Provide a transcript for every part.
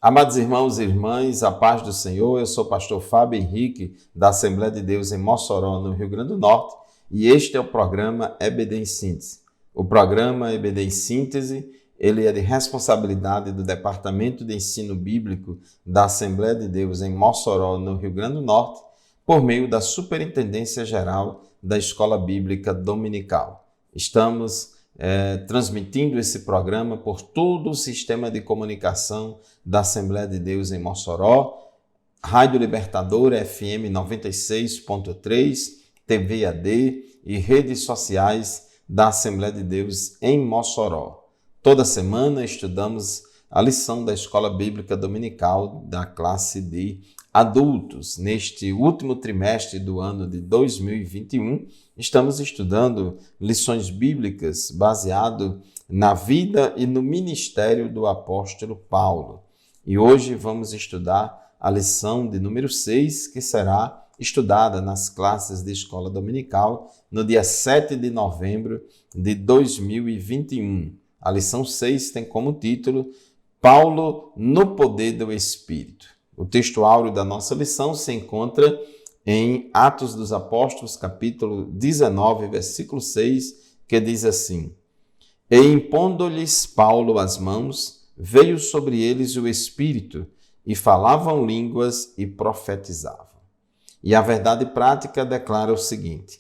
Amados irmãos e irmãs, a paz do Senhor, eu sou o pastor Fábio Henrique, da Assembleia de Deus em Mossoró, no Rio Grande do Norte, e este é o programa EBD em Síntese. O programa EBD em Síntese, ele é de responsabilidade do Departamento de Ensino Bíblico da Assembleia de Deus em Mossoró, no Rio Grande do Norte, por meio da Superintendência Geral da Escola Bíblica Dominical. Estamos transmitindo esse programa por todo o sistema de comunicação da Assembleia de Deus em Mossoró, Rádio Libertadora FM 96.3, TV AD e redes sociais da Assembleia de Deus em Mossoró. Toda semana estudamos a lição da Escola Bíblica Dominical da classe de adultos. Neste último trimestre do ano de 2021, estamos estudando lições bíblicas baseado na vida e no ministério do apóstolo Paulo. E hoje vamos estudar a lição de número 6, que será estudada nas classes de escola dominical no dia 7 de novembro de 2021. A lição 6 tem como título Paulo no poder do Espírito. O texto áureo da nossa lição se encontra em Atos dos Apóstolos, capítulo 19, versículo 6, que diz assim: E impondo-lhes Paulo as mãos, veio sobre eles o Espírito, e falavam línguas e profetizavam. E a verdade prática declara o seguinte: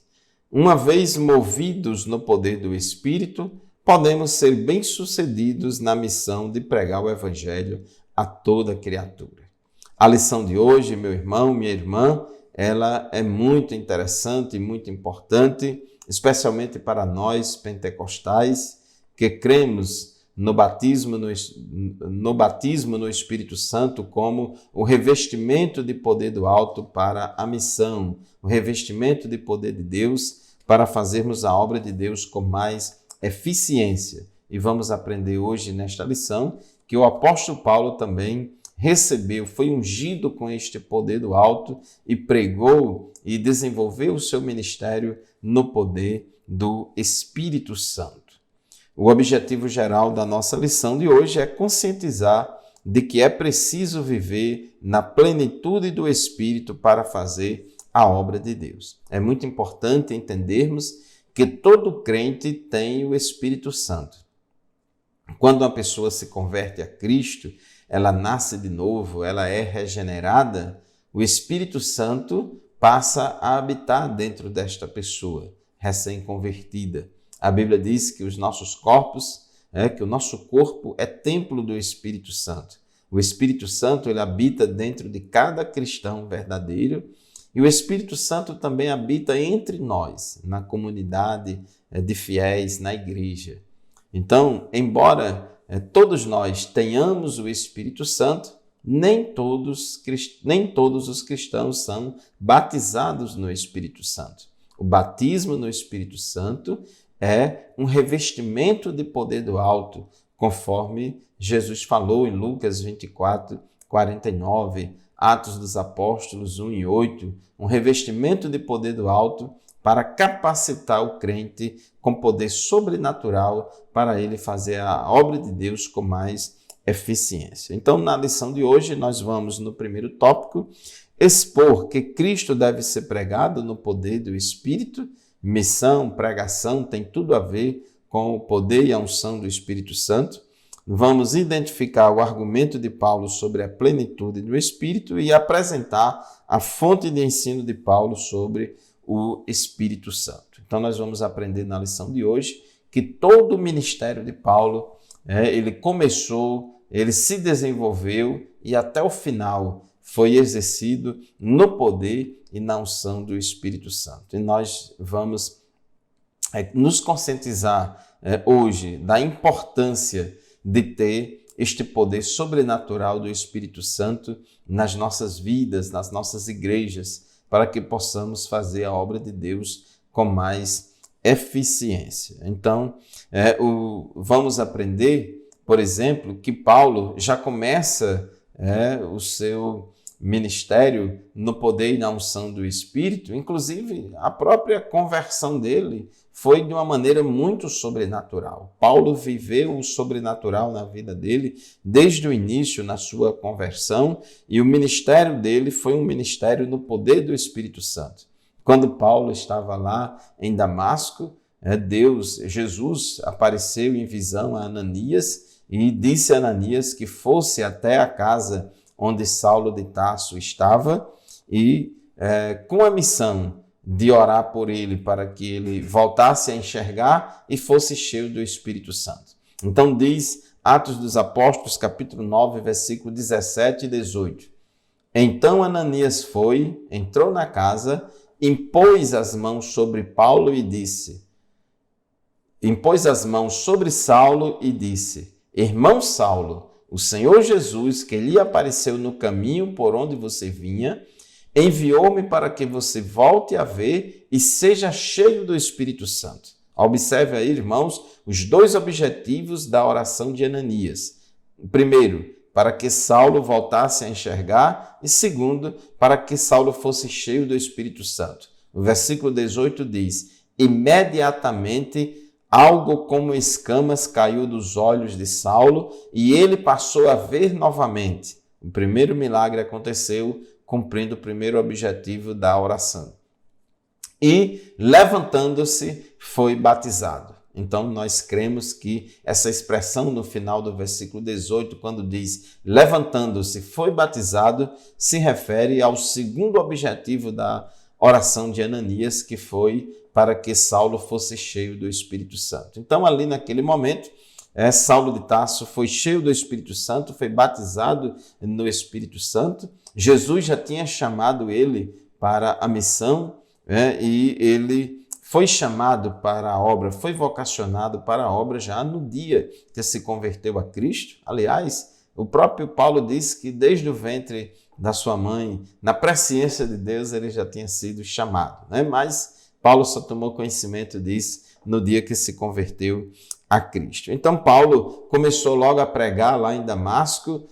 uma vez movidos no poder do Espírito, podemos ser bem-sucedidos na missão de pregar o Evangelho a toda criatura. A lição de hoje, meu irmão, minha irmã, ela é muito interessante e muito importante, especialmente para nós pentecostais que cremos no batismo no Espírito Santo como o revestimento de poder do alto para a missão, o revestimento de poder de Deus para fazermos a obra de Deus com mais eficiência. E vamos aprender hoje nesta lição que o apóstolo Paulo também recebeu, foi ungido com este poder do alto e pregou e desenvolveu o seu ministério no poder do Espírito Santo. O objetivo geral da nossa lição de hoje é conscientizar de que é preciso viver na plenitude do Espírito para fazer a obra de Deus. É muito importante entendermos que todo crente tem o Espírito Santo. Quando uma pessoa se converte a Cristo, ela nasce de novo, ela é regenerada, o Espírito Santo passa a habitar dentro desta pessoa recém-convertida. A Bíblia diz que os nossos corpos, que o nosso corpo é templo do Espírito Santo. O Espírito Santo ele habita dentro de cada cristão verdadeiro e o Espírito Santo também habita entre nós, na comunidade de fiéis, na igreja. Então, embora todos nós tenhamos o Espírito Santo, nem todos os cristãos são batizados no Espírito Santo. O batismo no Espírito Santo é um revestimento de poder do alto, conforme Jesus falou em Lucas 24, 49, Atos dos Apóstolos 1 e 8, um revestimento de poder do alto para capacitar o crente com poder sobrenatural para ele fazer a obra de Deus com mais eficiência. Então, na lição de hoje, nós vamos, no primeiro tópico, expor que Cristo deve ser pregado no poder do Espírito. Missão, pregação, tem tudo a ver com o poder e a unção do Espírito Santo. Vamos identificar o argumento de Paulo sobre a plenitude do Espírito e apresentar a fonte de ensino de Paulo sobre o Espírito Santo. Então, nós vamos aprender na lição de hoje que todo o ministério de Paulo, ele começou, ele se desenvolveu e até o final foi exercido no poder e na unção do Espírito Santo. E nós vamos nos conscientizar hoje da importância de ter este poder sobrenatural do Espírito Santo nas nossas vidas, nas nossas igrejas, para que possamos fazer a obra de Deus com mais eficiência. Então, vamos aprender, por exemplo, que Paulo já começa ministério no poder e na unção do Espírito, inclusive a própria conversão dele foi de uma maneira muito sobrenatural. Paulo viveu o sobrenatural na vida dele desde o início, na sua conversão, e o ministério dele foi um ministério no poder do Espírito Santo. Quando Paulo estava lá em Damasco, Jesus apareceu em visão a Ananias e disse a Ananias que fosse até a casa onde Saulo de Tarso estava e com a missão de orar por ele para que ele voltasse a enxergar e fosse cheio do Espírito Santo. Então diz Atos dos Apóstolos, capítulo 9, versículo 17 e 18. Então Ananias entrou na casa, impôs as mãos sobre Saulo e disse, Irmão Saulo, o Senhor Jesus, que lhe apareceu no caminho por onde você vinha, enviou-me para que você volte a ver e seja cheio do Espírito Santo. Observe aí, irmãos, os dois objetivos da oração de Ananias. Primeiro, para que Saulo voltasse a enxergar e segundo, para que Saulo fosse cheio do Espírito Santo. O versículo 18 diz, imediatamente algo como escamas caiu dos olhos de Saulo e ele passou a ver novamente. O primeiro milagre aconteceu cumprindo o primeiro objetivo da oração. E, levantando-se, foi batizado. Então, nós cremos que essa expressão no final do versículo 18, quando diz levantando-se, foi batizado, se refere ao segundo objetivo da oração de Ananias, que foi para que Saulo fosse cheio do Espírito Santo. Então, ali naquele momento, Saulo de Tarso foi cheio do Espírito Santo, foi batizado no Espírito Santo. Jesus já tinha chamado ele para a missão, e ele foi chamado para a obra, foi vocacionado para a obra já no dia que se converteu a Cristo. Aliás, o próprio Paulo disse que desde o ventre da sua mãe, na presciência de Deus, ele já tinha sido chamado, Mas Paulo só tomou conhecimento disso no dia que se converteu a Cristo. Então, Paulo começou logo a pregar lá em Damasco,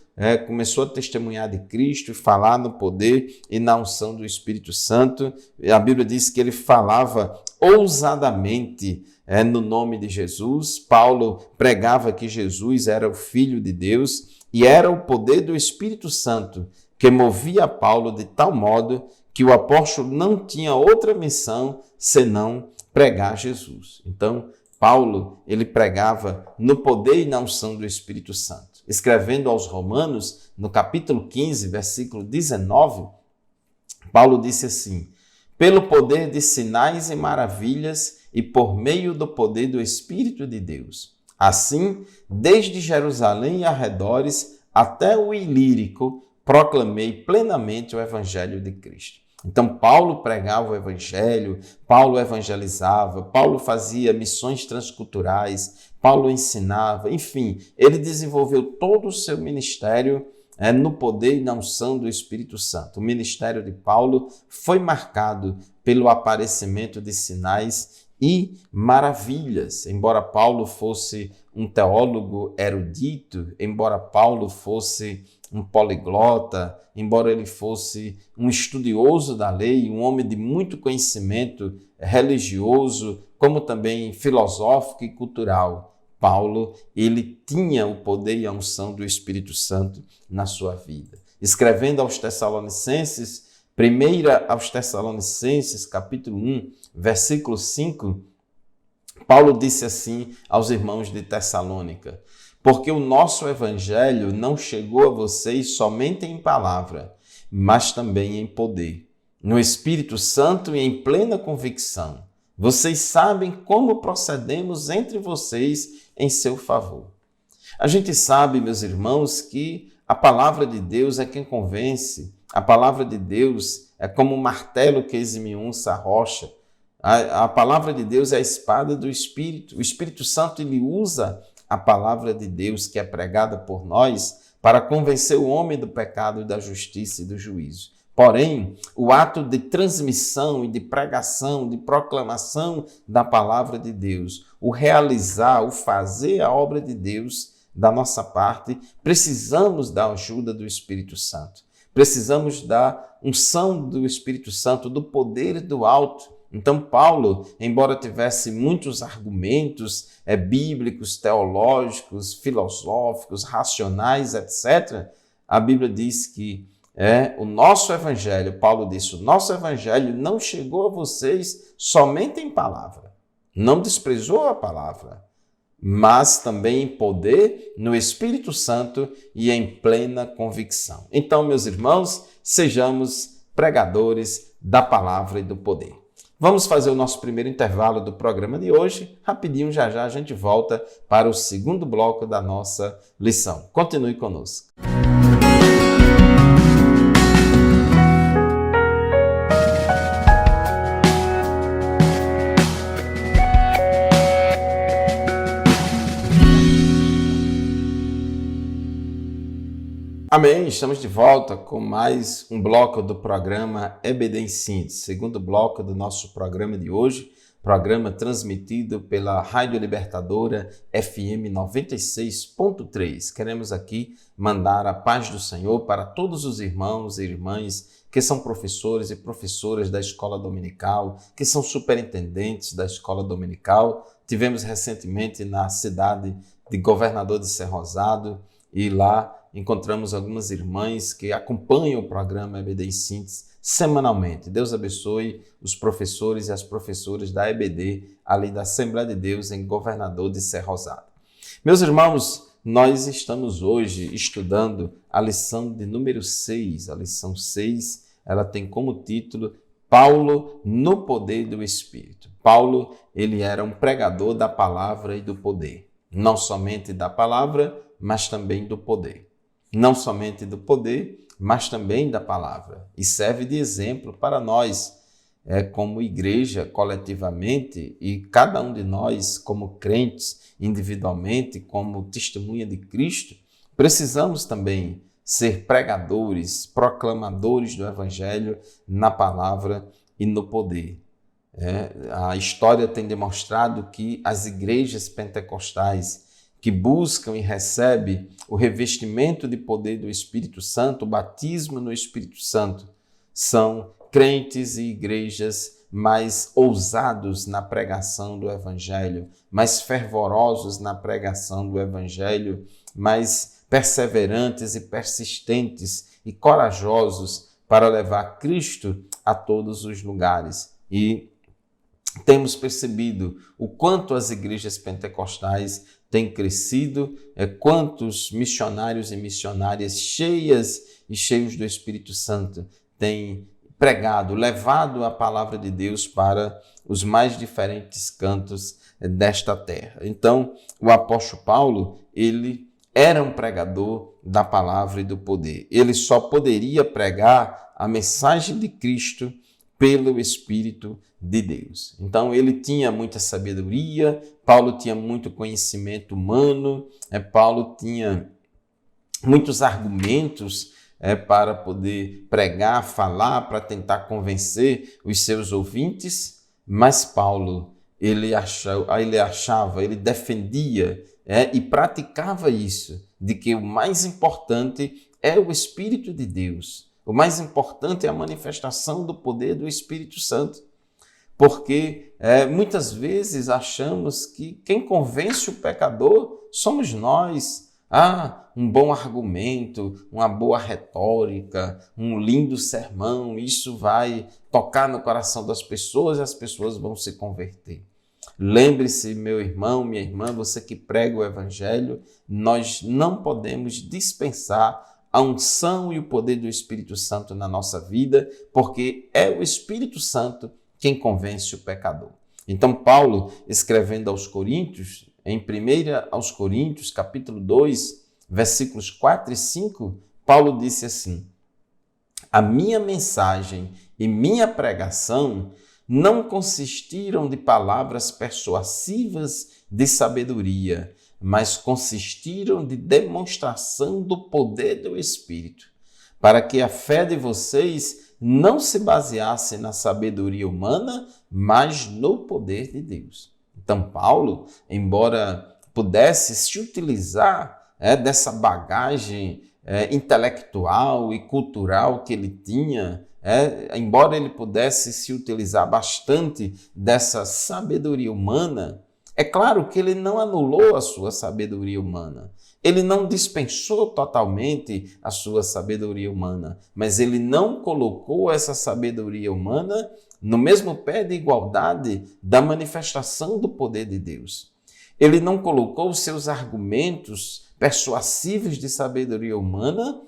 começou a testemunhar de Cristo, falar no poder e na unção do Espírito Santo. A Bíblia diz que ele falava ousadamente no nome de Jesus. Paulo pregava que Jesus era o Filho de Deus e era o poder do Espírito Santo que movia Paulo de tal modo que o apóstolo não tinha outra missão senão pregar Jesus. Então, Paulo, ele pregava no poder e na unção do Espírito Santo. Escrevendo aos Romanos, no capítulo 15, versículo 19, Paulo disse assim, pelo poder de sinais e maravilhas e por meio do poder do Espírito de Deus. Assim, desde Jerusalém e arredores até o Ilírico, proclamei plenamente o Evangelho de Cristo. Então, Paulo pregava o Evangelho, Paulo evangelizava, Paulo fazia missões transculturais, Paulo ensinava, enfim, ele desenvolveu todo o seu ministério no poder e na unção do Espírito Santo. O ministério de Paulo foi marcado pelo aparecimento de sinais e maravilhas. Embora Paulo fosse um teólogo erudito, embora Paulo fosse um poliglota, embora ele fosse um estudioso da lei, um homem de muito conhecimento religioso, como também filosófico e cultural, Paulo, ele tinha o poder e a unção do Espírito Santo na sua vida. Escrevendo aos Tessalonicenses, 1 aos Tessalonicenses, capítulo 1, versículo 5, Paulo disse assim aos irmãos de Tessalônica, porque o nosso evangelho não chegou a vocês somente em palavra, mas também em poder, no Espírito Santo e em plena convicção. Vocês sabem como procedemos entre vocês em seu favor. A gente sabe, meus irmãos, que a palavra de Deus é quem convence. A palavra de Deus é como um martelo que esmiuça a rocha. A palavra de Deus é a espada do Espírito. O Espírito Santo, ele usa a palavra de Deus que é pregada por nós para convencer o homem do pecado, da justiça e do juízo. Porém, o ato de transmissão e de pregação, de proclamação da palavra de Deus, o realizar, o fazer a obra de Deus da nossa parte, precisamos da ajuda do Espírito Santo. precisamos da unção do Espírito Santo, do poder do alto. Então Paulo, embora tivesse muitos argumentos bíblicos, teológicos, filosóficos, racionais, etc., a Bíblia diz que o nosso evangelho, Paulo disse, o nosso evangelho não chegou a vocês somente em palavra, não desprezou a palavra, mas também em poder, no Espírito Santo e em plena convicção. Então, meus irmãos, sejamos pregadores da palavra e do poder. Vamos fazer o nosso primeiro intervalo do programa de hoje. Rapidinho, já já a gente volta para o segundo bloco da nossa lição. Continue conosco. Amém, estamos de volta com mais um bloco do programa EBD em Síntese, segundo bloco do nosso programa de hoje, programa transmitido pela Rádio Libertadora FM 96.3. Queremos aqui mandar a paz do Senhor para todos os irmãos e irmãs que são professores e professoras da escola dominical, que são superintendentes da escola dominical. Tivemos recentemente na cidade de Governador de Cerrosado e lá encontramos algumas irmãs que acompanham o programa EBD em Síntese semanalmente. Deus abençoe os professores e as professoras da EBD, ali da Assembleia de Deus em Governador de Cerrosado. Meus irmãos, nós estamos hoje estudando a lição de número 6. A lição 6, ela tem como título Paulo no poder do Espírito. Paulo, ele era um pregador da palavra e do poder. Não somente da palavra, mas também do poder. Não somente do poder, mas também da palavra. E serve de exemplo para nós, como igreja, coletivamente, e cada um de nós, como crentes, individualmente, como testemunha de Cristo, precisamos também ser pregadores, proclamadores do Evangelho na palavra e no poder. A história tem demonstrado que as igrejas pentecostais que buscam e recebem o revestimento de poder do Espírito Santo, o batismo no Espírito Santo, são crentes e igrejas mais ousados na pregação do Evangelho, mais fervorosos na pregação do Evangelho, mais perseverantes e persistentes e corajosos para levar Cristo a todos os lugares. E temos percebido o quanto as igrejas pentecostais têm crescido, quantos missionários e missionárias cheias e cheios do Espírito Santo têm pregado, levado a palavra de Deus para os mais diferentes cantos desta terra. Então, o apóstolo Paulo, ele era um pregador da palavra e do poder. Ele só poderia pregar a mensagem de Cristo pelo Espírito de Deus. Então, ele tinha muita sabedoria, Paulo tinha muito conhecimento humano, Paulo tinha muitos argumentos para poder pregar, falar, para tentar convencer os seus ouvintes, mas Paulo, ele defendia e praticava isso, de que o mais importante é o Espírito de Deus. O mais importante é a manifestação do poder do Espírito Santo. Porque muitas vezes achamos que quem convence o pecador somos nós. Um bom argumento, uma boa retórica, um lindo sermão, isso vai tocar no coração das pessoas e as pessoas vão se converter. Lembre-se, meu irmão, minha irmã, você que prega o Evangelho, nós não podemos dispensar a unção e o poder do Espírito Santo na nossa vida, porque é o Espírito Santo quem convence o pecador. Então, Paulo, escrevendo aos Coríntios, em 1 aos Coríntios, capítulo 2, versículos 4 e 5, Paulo disse assim: a minha mensagem e minha pregação não consistiram de palavras persuasivas de sabedoria, mas consistiram de demonstração do poder do Espírito, para que a fé de vocês não se baseasse na sabedoria humana, mas no poder de Deus. Então, Paulo, embora pudesse se utilizar dessa bagagem intelectual e cultural que ele tinha, embora ele pudesse se utilizar bastante dessa sabedoria humana, é claro que ele não anulou a sua sabedoria humana. Ele não dispensou totalmente a sua sabedoria humana, mas ele não colocou essa sabedoria humana no mesmo pé de igualdade da manifestação do poder de Deus. Ele não colocou os seus argumentos persuasivos de sabedoria humana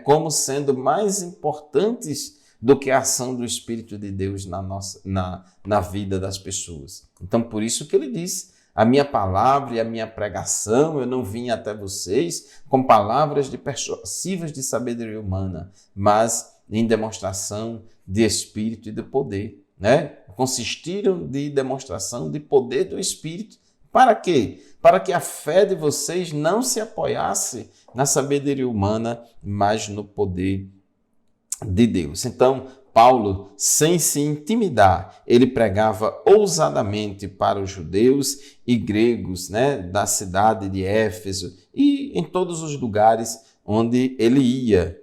como sendo mais importantes do que a ação do Espírito de Deus na vida das pessoas. Então, por isso que ele diz: a minha palavra e a minha pregação, eu não vim até vocês com palavras persuasivas de sabedoria humana, mas em demonstração de Espírito e de poder. Consistiram de demonstração de poder do Espírito. Para quê? Para que a fé de vocês não se apoiasse na sabedoria humana, mas no poder de Deus. Então, Paulo, sem se intimidar, ele pregava ousadamente para os judeus e gregos, da cidade de Éfeso e em todos os lugares onde ele ia.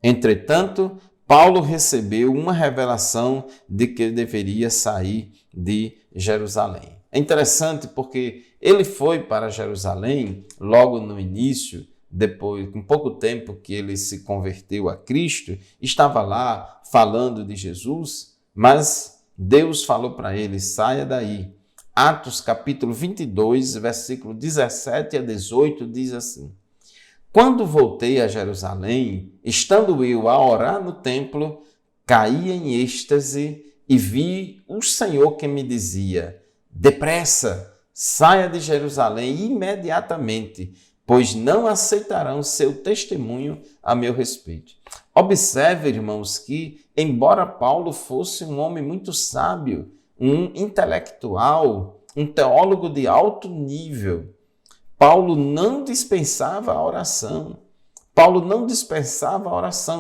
Entretanto, Paulo recebeu uma revelação de que ele deveria sair de Jerusalém. É interessante porque ele foi para Jerusalém logo no início, depois, com pouco tempo que ele se converteu a Cristo, estava lá falando de Jesus, mas Deus falou para ele: saia daí. Atos capítulo 22, versículo 17 a 18, diz assim: quando voltei a Jerusalém, estando eu a orar no templo, caí em êxtase e vi o Senhor que me dizia: depressa, saia de Jerusalém imediatamente, pois não aceitarão seu testemunho a meu respeito. Observe, irmãos, que embora Paulo fosse um homem muito sábio, um intelectual, um teólogo de alto nível, Paulo não dispensava a oração.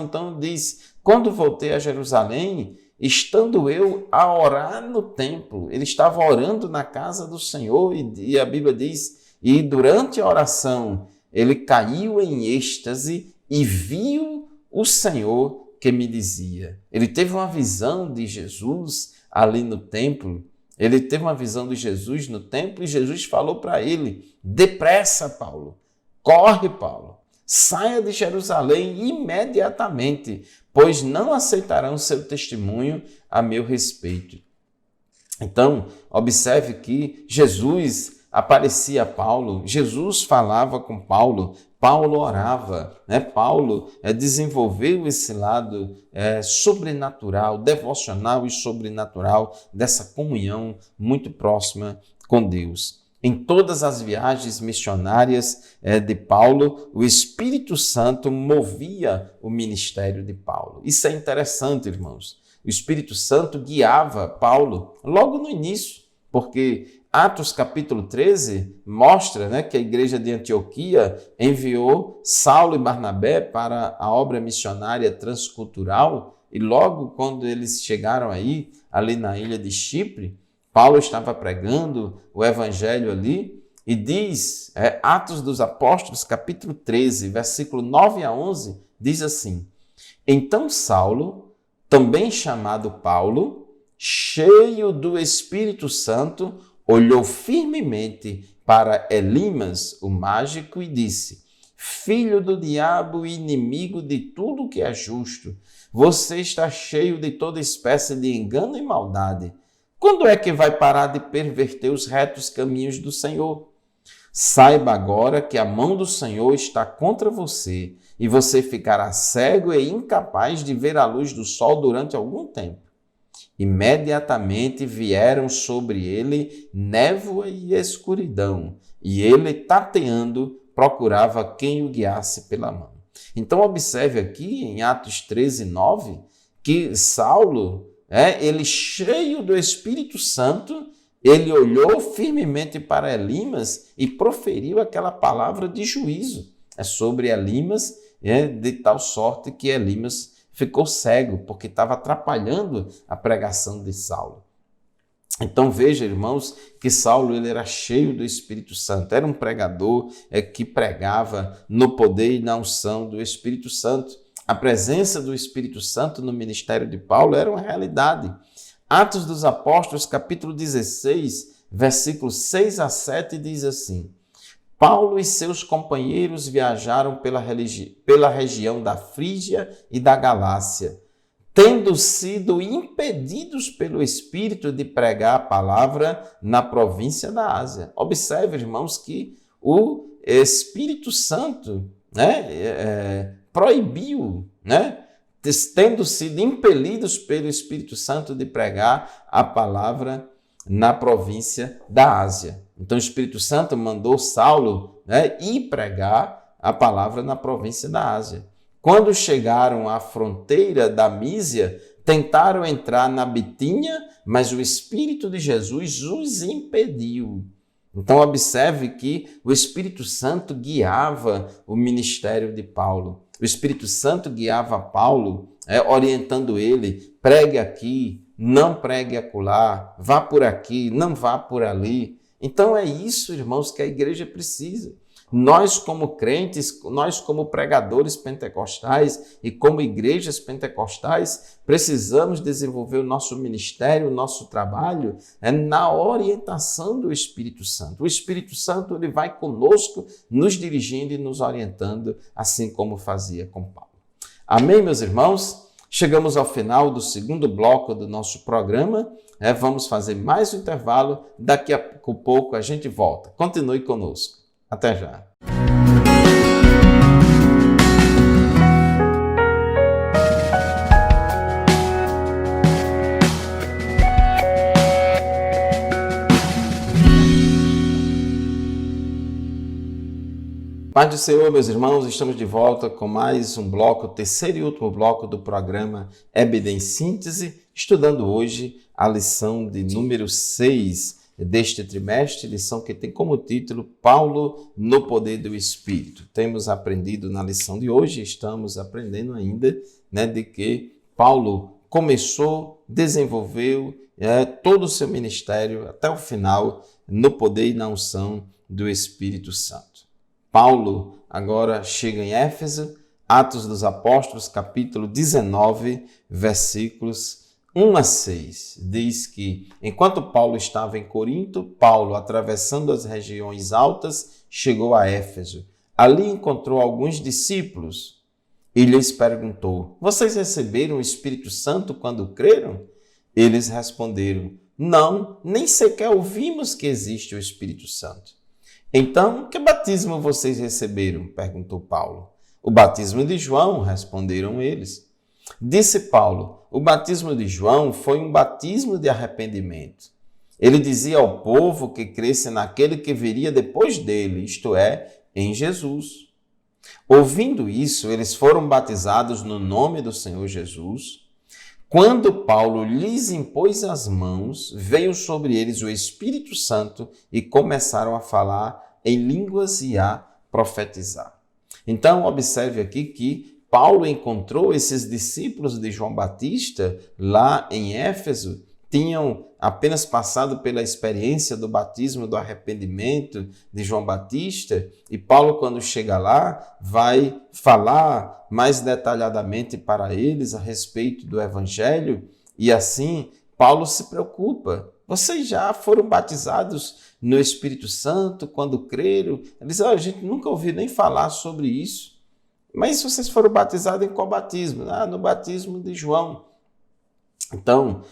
Então diz: quando voltei a Jerusalém, estando eu a orar no templo, ele estava orando na casa do Senhor e a Bíblia diz: e durante a oração, ele caiu em êxtase e viu o Senhor que me dizia. Ele teve uma visão de Jesus ali no templo. Ele teve uma visão de Jesus no templo e Jesus falou para ele: depressa, Paulo, corre, Paulo, saia de Jerusalém imediatamente, pois não aceitarão seu testemunho a meu respeito. Então, observe que Jesus aparecia a Paulo, Jesus falava com Paulo, Paulo orava, Paulo desenvolveu esse lado sobrenatural, devocional e sobrenatural dessa comunhão muito próxima com Deus. Em todas as viagens missionárias de Paulo, o Espírito Santo movia o ministério de Paulo. Isso é interessante, irmãos. O Espírito Santo guiava Paulo logo no início, porque Atos capítulo 13 mostra que a igreja de Antioquia enviou Saulo e Barnabé para a obra missionária transcultural e logo quando eles chegaram ali na ilha de Chipre, Paulo estava pregando o evangelho ali e diz, Atos dos Apóstolos capítulo 13, versículo 9 a 11, diz assim: então Saulo, também chamado Paulo, cheio do Espírito Santo, olhou firmemente para Elimas, o mágico, e disse: filho do diabo e inimigo de tudo que é justo, você está cheio de toda espécie de engano e maldade. Quando é que vai parar de perverter os retos caminhos do Senhor? Saiba agora que a mão do Senhor está contra você e você ficará cego e incapaz de ver a luz do sol durante algum tempo. Imediatamente vieram sobre ele névoa e escuridão, e ele, tateando, procurava quem o guiasse pela mão. Então, observe aqui em Atos 13, 9, que Saulo, ele cheio do Espírito Santo, ele olhou firmemente para Elimas e proferiu aquela palavra de juízo sobre Elimas, de tal sorte que Elimas ficou cego, porque estava atrapalhando a pregação de Saulo. Então veja, irmãos, que Saulo ele era cheio do Espírito Santo, era um pregador que pregava no poder e na unção do Espírito Santo. A presença do Espírito Santo no ministério de Paulo era uma realidade. Atos dos Apóstolos, capítulo 16, versículos 6 a 7, diz assim: Paulo e seus companheiros viajaram pela região da Frígia e da Galácia, tendo sido impedidos pelo Espírito de pregar a palavra na província da Ásia. Observe, irmãos, que o Espírito Santo proibiu, tendo sido impelidos pelo Espírito Santo de pregar a palavra na província da Ásia. Então o Espírito Santo mandou Saulo ir pregar a palavra na província da Ásia. Quando chegaram à fronteira da Mísia, tentaram entrar na Bitínia, mas o Espírito de Jesus os impediu. Então observe que o Espírito Santo guiava o ministério de Paulo. O Espírito Santo guiava Paulo, orientando ele: pregue aqui, não pregue acolá, vá por aqui, não vá por ali. Então é isso, irmãos, que a igreja precisa. Nós como crentes, nós como pregadores pentecostais e como igrejas pentecostais, precisamos desenvolver o nosso ministério, o nosso trabalho na orientação do Espírito Santo. O Espírito Santo ele vai conosco, nos dirigindo e nos orientando, assim como fazia com Paulo. Amém, meus irmãos? Chegamos ao final do segundo bloco do nosso programa. Vamos fazer mais um intervalo. Daqui a pouco a gente volta. Continue conosco. Até já. Paz do Senhor, meus irmãos, estamos de volta com mais um bloco, o terceiro e último bloco do programa EBD em Síntese, estudando hoje a lição de número 6 deste trimestre, lição que tem como título Paulo no poder do Espírito. Temos aprendido na lição de hoje, estamos aprendendo ainda, de que Paulo começou, desenvolveu todo o seu ministério até o final no poder e na unção do Espírito Santo. Paulo agora chega em Éfeso, Atos dos Apóstolos, capítulo 19, versículos 1 a 6. Diz que, enquanto Paulo estava em Corinto, Paulo, atravessando as regiões altas, chegou a Éfeso. Ali encontrou alguns discípulos e lhes perguntou: vocês receberam o Espírito Santo quando creram? Eles responderam: não, nem sequer ouvimos que existe o Espírito Santo. Então, que batismo vocês receberam? Perguntou Paulo. O batismo de João, responderam eles. Disse Paulo: o batismo de João foi um batismo de arrependimento. Ele dizia ao povo que cresce naquele que viria depois dele, isto é, em Jesus. Ouvindo isso, eles foram batizados no nome do Senhor Jesus. Quando Paulo lhes impôs as mãos, veio sobre eles o Espírito Santo e começaram a falar em línguas e a profetizar. Então, observe aqui que Paulo encontrou esses discípulos de João Batista lá em Éfeso, tinham apenas passado pela experiência do batismo, do arrependimento de João Batista, e Paulo, quando chega lá, vai falar mais detalhadamente para eles a respeito do Evangelho, e assim Paulo se preocupa. Vocês já foram batizados no Espírito Santo quando creram? Eles dizem: a gente nunca ouviu nem falar sobre isso. Mas vocês foram batizados em qual batismo? No batismo de João. Então,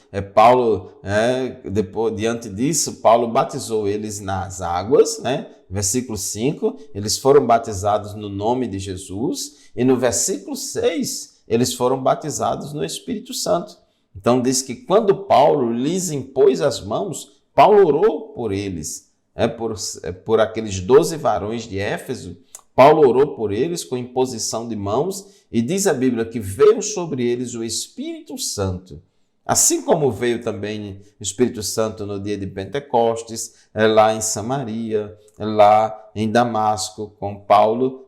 diante disso, Paulo batizou eles nas águas, versículo 5, eles foram batizados no nome de Jesus, e no versículo 6, eles foram batizados no Espírito Santo. Então, diz que quando Paulo lhes impôs as mãos, Paulo orou por eles, por aqueles 12 varões de Éfeso. Paulo orou por eles com imposição de mãos, e diz a Bíblia que veio sobre eles o Espírito Santo. Assim como veio também o Espírito Santo no dia de Pentecostes, lá em Samaria, lá em Damasco, com Paulo,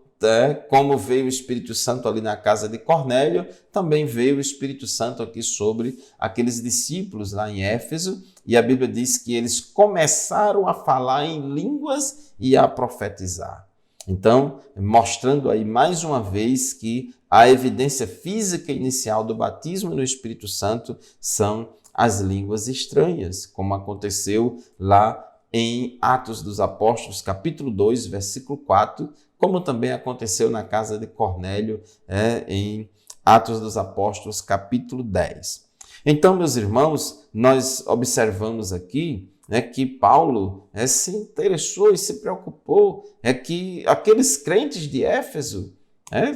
como veio o Espírito Santo ali na casa de Cornélio, também veio o Espírito Santo aqui sobre aqueles discípulos lá em Éfeso, e a Bíblia diz que eles começaram a falar em línguas e a profetizar. Então, mostrando aí mais uma vez que a evidência física inicial do batismo no Espírito Santo são as línguas estranhas, como aconteceu lá em Atos dos Apóstolos, capítulo 2, versículo 4, como também aconteceu na casa de Cornélio, em Atos dos Apóstolos, capítulo 10. Então, meus irmãos, nós observamos aqui que Paulo se interessou e se preocupou que aqueles crentes de Éfeso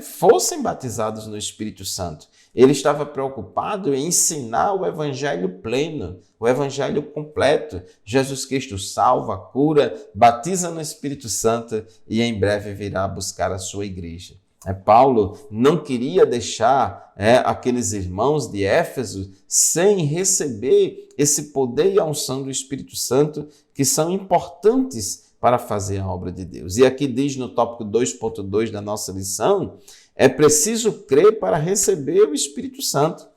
fossem batizados no Espírito Santo. Ele estava preocupado em ensinar o evangelho pleno, o evangelho completo. Jesus Cristo salva, cura, batiza no Espírito Santo e em breve virá buscar a sua igreja. Paulo não queria deixar aqueles irmãos de Éfeso sem receber esse poder e a unção do Espírito Santo, que são importantes para fazer a obra de Deus. E aqui diz no tópico 2.2 da nossa lição, é preciso crer para receber o Espírito Santo.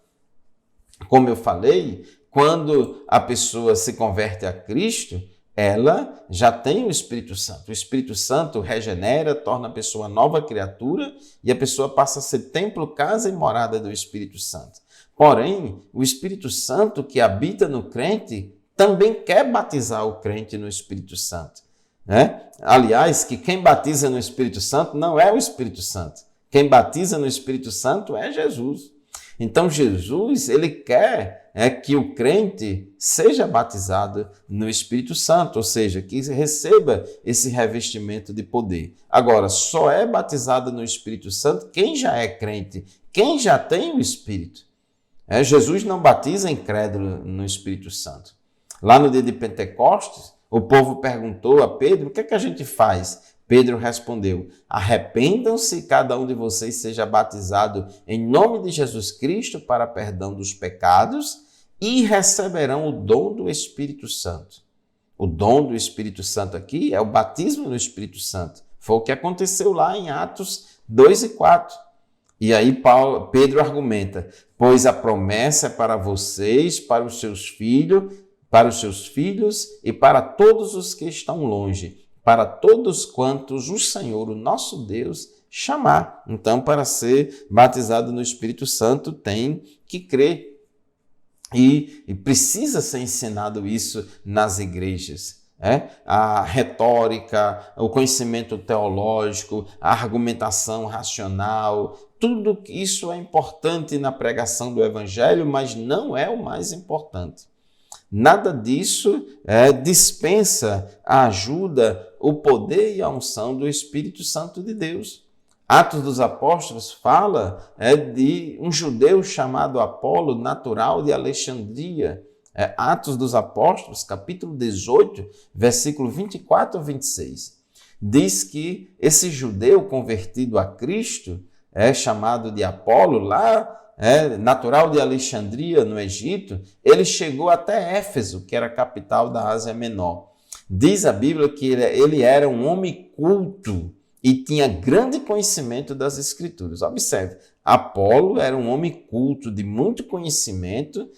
Como eu falei, quando a pessoa se converte a Cristo, ela já tem o Espírito Santo. O Espírito Santo regenera, torna a pessoa nova criatura e a pessoa passa a ser templo, casa e morada do Espírito Santo. Porém, o Espírito Santo que habita no crente também quer batizar o crente no Espírito Santo. Aliás, que quem batiza no Espírito Santo não é o Espírito Santo. Quem batiza no Espírito Santo é Jesus. Então, Jesus, ele quer que o crente seja batizado no Espírito Santo, ou seja, que receba esse revestimento de poder. Agora, só é batizado no Espírito Santo quem já é crente, quem já tem o Espírito. Jesus não batiza incrédulo no Espírito Santo. Lá no dia de Pentecostes, o povo perguntou a Pedro, o que é que a gente faz? Pedro respondeu, arrependam-se e cada um de vocês seja batizado em nome de Jesus Cristo para perdão dos pecados e receberão o dom do Espírito Santo. O dom do Espírito Santo aqui é o batismo no Espírito Santo. Foi o que aconteceu lá em Atos 2 e 4. E aí Pedro argumenta, pois a promessa é para vocês, para os seus filhos e para todos os que estão longe, para todos quantos o Senhor, o nosso Deus, chamar. Então, para ser batizado no Espírito Santo, tem que crer. E precisa ser ensinado isso nas igrejas. A retórica, o conhecimento teológico, a argumentação racional, tudo isso é importante na pregação do Evangelho, mas não é o mais importante. Nada disso dispensa a ajuda, o poder e a unção do Espírito Santo de Deus. Atos dos Apóstolos fala de um judeu chamado Apolo, natural de Alexandria. Atos dos Apóstolos, capítulo 18, versículo 24 a 26. Diz que esse judeu convertido a Cristo, chamado de Apolo, lá natural de Alexandria, no Egito, ele chegou até Éfeso, que era a capital da Ásia Menor. Diz a Bíblia que ele era um homem culto e tinha grande conhecimento das Escrituras. Observe, Apolo era um homem culto, de muito conhecimento,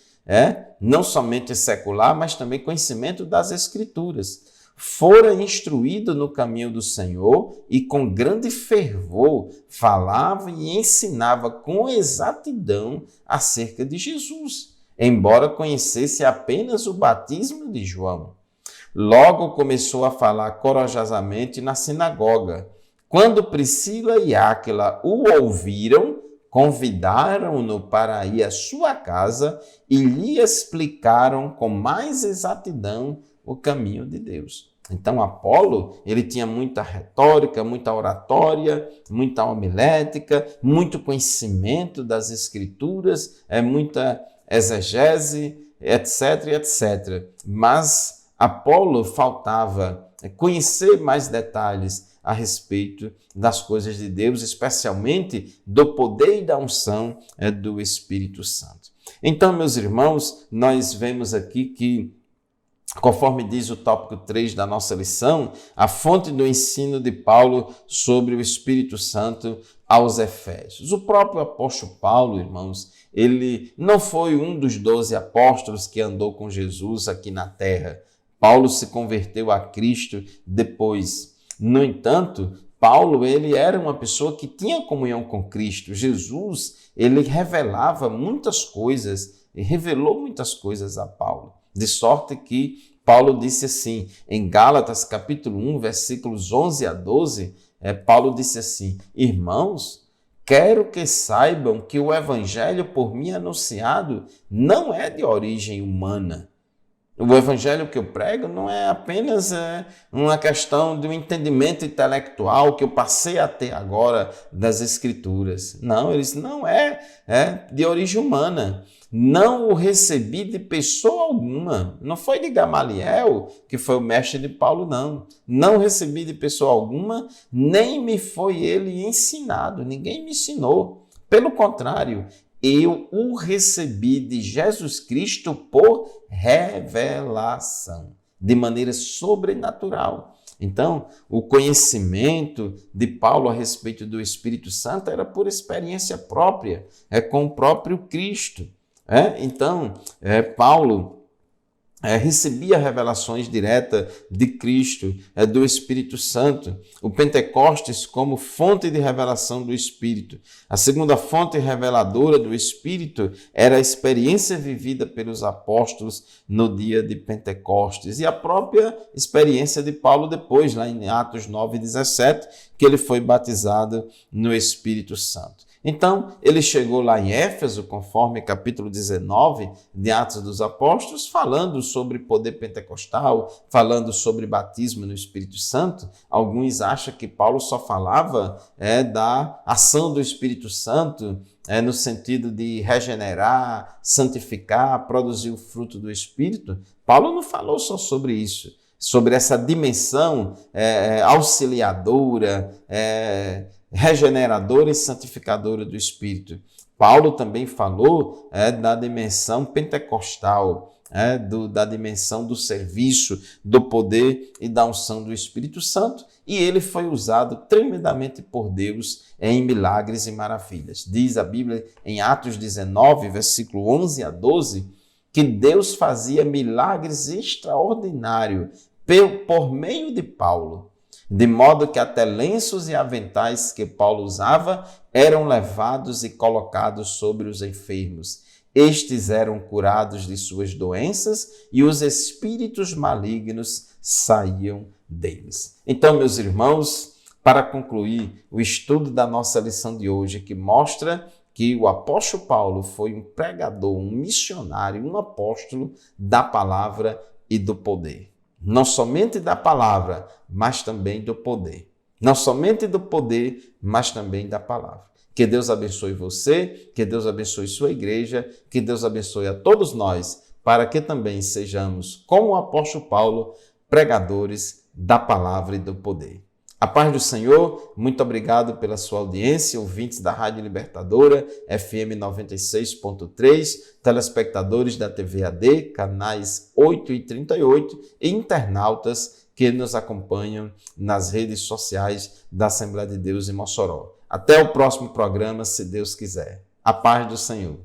não somente secular, mas também conhecimento das Escrituras. Fora instruído no caminho do Senhor e com grande fervor falava e ensinava com exatidão acerca de Jesus, embora conhecesse apenas o batismo de João. Logo começou a falar corajosamente na sinagoga. Quando Priscila e Áquila o ouviram, convidaram-no para ir à sua casa e lhe explicaram com mais exatidão o caminho de Deus. Então, Apolo, ele tinha muita retórica, muita oratória, muita homilética, muito conhecimento das Escrituras, muita exegese, etc, etc. Mas Apolo faltava conhecer mais detalhes a respeito das coisas de Deus, especialmente do poder e da unção do Espírito Santo. Então, meus irmãos, nós vemos aqui que Conforme diz o tópico 3 da nossa lição, a fonte do ensino de Paulo sobre o Espírito Santo aos Efésios. O próprio apóstolo Paulo, irmãos, ele não foi um dos 12 apóstolos que andou com Jesus aqui na terra. Paulo se converteu a Cristo depois. No entanto, Paulo, ele era uma pessoa que tinha comunhão com Cristo. Jesus, ele revelava muitas coisas e revelou muitas coisas a Paulo. De sorte que Paulo disse assim, em Gálatas capítulo 1, versículos 11 a 12, Paulo disse assim: irmãos, quero que saibam que o evangelho por mim anunciado não é de origem humana. O evangelho que eu prego não é apenas uma questão de um entendimento intelectual que eu passei até agora das Escrituras. Não, eles não é de origem humana. Não o recebi de pessoa alguma. Não foi de Gamaliel, que foi o mestre de Paulo, não. Não recebi de pessoa alguma, nem me foi ele ensinado. Ninguém me ensinou. Pelo contrário, eu o recebi de Jesus Cristo por revelação, de maneira sobrenatural. Então, o conhecimento de Paulo a respeito do Espírito Santo era por experiência própria, com o próprio Cristo. Então, Paulo recebia revelações diretas de Cristo, do Espírito Santo. O Pentecostes como fonte de revelação do Espírito. A segunda fonte reveladora do Espírito era a experiência vivida pelos apóstolos no dia de Pentecostes e a própria experiência de Paulo depois, lá em Atos 9:17, que ele foi batizado no Espírito Santo. Então, ele chegou lá em Éfeso, conforme capítulo 19 de Atos dos Apóstolos, falando sobre poder pentecostal, falando sobre batismo no Espírito Santo. Alguns acham que Paulo só falava da ação do Espírito Santo, no sentido de regenerar, santificar, produzir o fruto do Espírito. Paulo não falou só sobre isso, sobre essa dimensão auxiliadora, regeneradora e santificadora do Espírito. Paulo também falou da dimensão pentecostal, da dimensão do serviço, do poder e da unção do Espírito Santo, e ele foi usado tremendamente por Deus em milagres e maravilhas. Diz a Bíblia em Atos 19, versículo 11 a 12, que Deus fazia milagres extraordinários por meio de Paulo, de modo que até lenços e aventais que Paulo usava eram levados e colocados sobre os enfermos. Estes eram curados de suas doenças e os espíritos malignos saíam deles. Então, meus irmãos, para concluir o estudo da nossa lição de hoje, que mostra que o apóstolo Paulo foi um pregador, um missionário, um apóstolo da palavra e do poder. Não somente da palavra, mas também do poder. Não somente do poder, mas também da palavra. Que Deus abençoe você, que Deus abençoe sua igreja, que Deus abençoe a todos nós, para que também sejamos, como o apóstolo Paulo, pregadores da palavra e do poder. A paz do Senhor, muito obrigado pela sua audiência, ouvintes da Rádio Libertadora, FM 96.3, telespectadores da TV AD, canais 8 e 38 e internautas que nos acompanham nas redes sociais da Assembleia de Deus em Mossoró. Até o próximo programa, se Deus quiser. A paz do Senhor.